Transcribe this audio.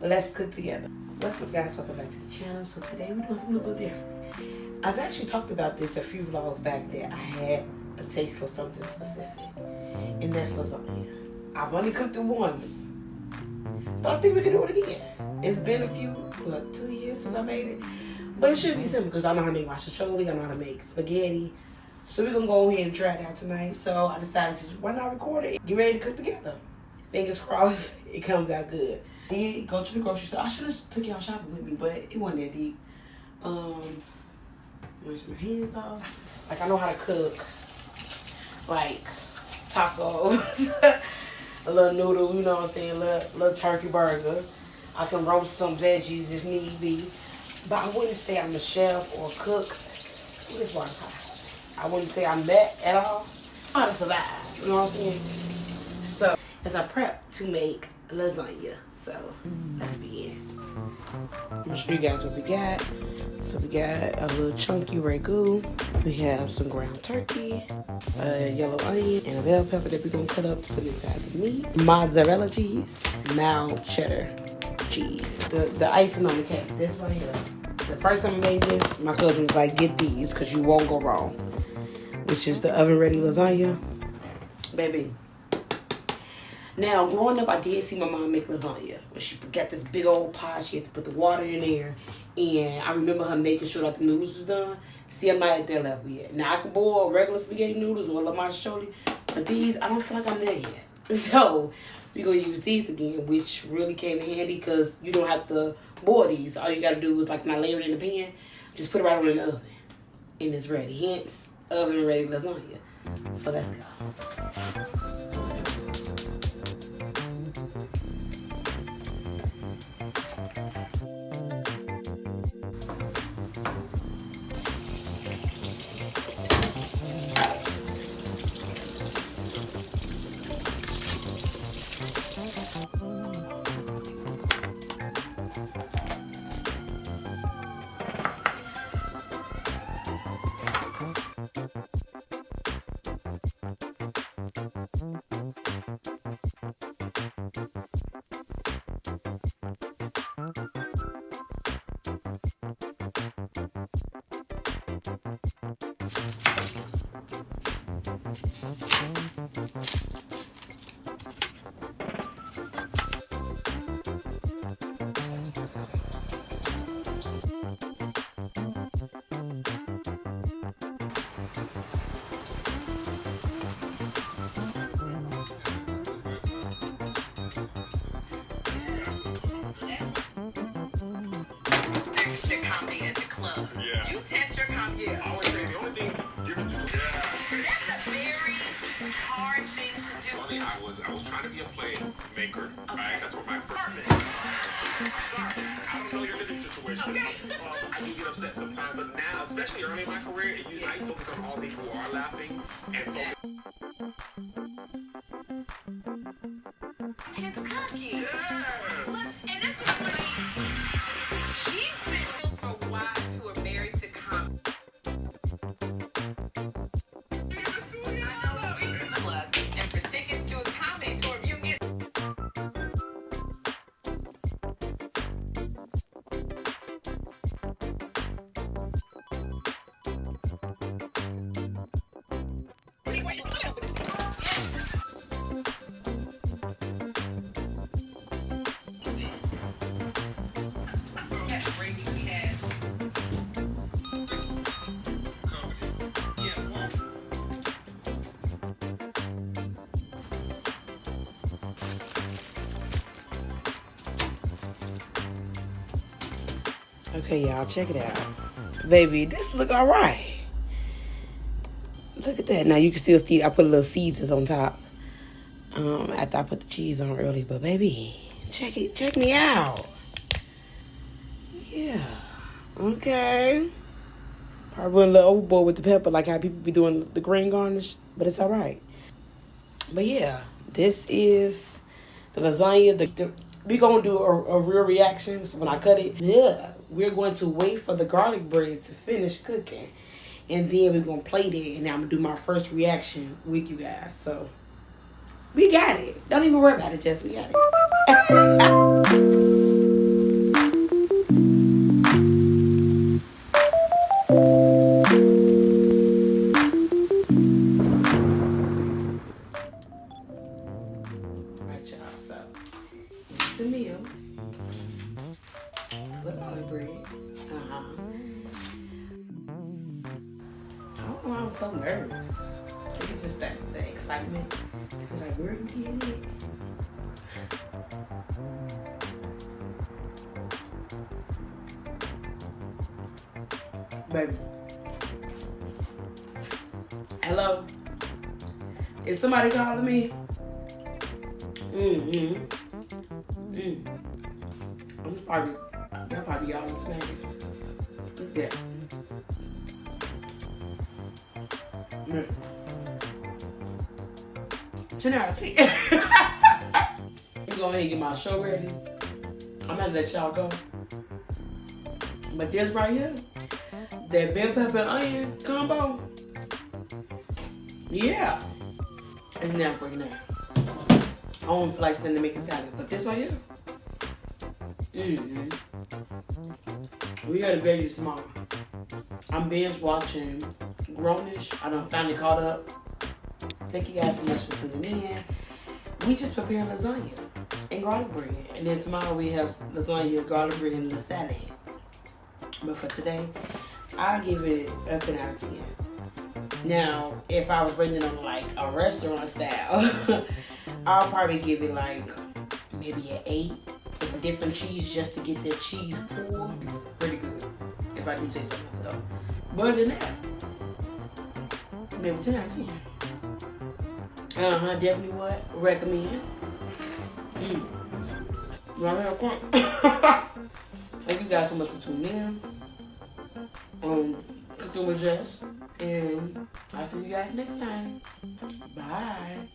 let's cook together. What's up, guys? Welcome back to the channel. So today we're doing something a little different. I've actually talked about this a few vlogs back that I had a taste for something specific, and that's lasagna. I've only cooked it once, but I think we can do it again. It's been a few, 2 years since I made it, but it should be simple because I know how to make mascioli, I know how to make spaghetti. So we're gonna go ahead and try it out tonight. So I decided to why not record it? Get ready to cook together. Fingers crossed, it comes out good. Then go to the grocery store. I should have took y'all shopping with me, but it wasn't that deep. Wash my hands off. Like I know how to cook, like tacos, a little noodle, you know what I'm saying, little turkey burger. I can roast some veggies if need be, but I wouldn't say I'm a chef or a cook. What is water high? I wouldn't say I'm that at all. I'm how to survive, you know what I'm saying? So as I prep to make lasagna, so let's begin. I'm gonna show you guys what we got. So we got a little chunky ragu. We have some ground turkey, a yellow onion, and a bell pepper that we're gonna cut up to put inside the meat. Mozzarella cheese, mild cheddar cheese. The icing on the cake, this right here. The first time I made this, my cousin was like, get these because you won't go wrong. Which is the oven ready lasagna. Baby. Now, growing up, I did see my mom make lasagna. But she got this big old pot. She had to put the water in there. And I remember her making sure that the noodles was done. See, I'm not at that level yet. Now, I can boil regular spaghetti noodles or la mascioli. But these, I don't feel like I'm there yet. So, we're going to use these again, which really came in handy because you don't have to boil these. All you got to do is, like, when I layer it in the pan, just put it right on in the oven. And it's ready. Hence, oven ready lasagna. So, let's go. Yeah. You test your comedy. Yeah. I always say the only thing different between that's a very hard thing to do. Funny, I was trying to be a play maker. Okay. Right? That's what my first. I'm sorry. I don't know your living situation. Okay. I do get upset sometimes, but now, especially early in my career, it unites focus on all people who are laughing and focus. His cookie. Yeah. Look, and that's what she's been for wives who are married to comedy. And for tickets to his comedy tour, you can get. Okay, y'all, check it out. Baby, this look all right. Look at that. Now, you can still see I put a little seasons on top after I put the cheese on early. But, baby, check me out. Yeah. Okay. Probably went a little overboard with the pepper, like how people be doing the green garnish. But it's all right. But, yeah, this is the lasagna. We're going to do a real reaction. So when I cut it, yeah, we're going to wait for the garlic bread to finish cooking. And then we're going to plate it. And then I'm going to do my first reaction with you guys. So, we got it. Don't even worry about it, Jess. We got it. was so nervous. It's just that the excitement. It's like, girl, you did it. Baby. Hello? Is somebody calling me? I'm probably, y'all probably y'all in Spanish. Yeah. 10 out of 10. I'm going ahead and get my show ready. I'm gonna let y'all go. But this right here, that bell pepper and onion combo, yeah, it's now for you now. I don't feel like spending to make a salad, but this right here, we got a veggie tomorrow. I'm binge watching Grownish. I done finally caught up. Thank you guys so much for tuning in. We just prepared lasagna and garlic bread. And then tomorrow we have lasagna, garlic bread, and lasagna. But for today, I'll give it a 10 out of 10. Now, if I was rating it on like a restaurant style, I'll probably give it like maybe an 8. With a different cheese just to get that cheese pull. Pretty good, if I do say so myself. But other than that, maybe 10 out of 10. Definitely would recommend. Thank you guys so much for tuning in. Cooking with Jess. And I'll see you guys next time. Bye.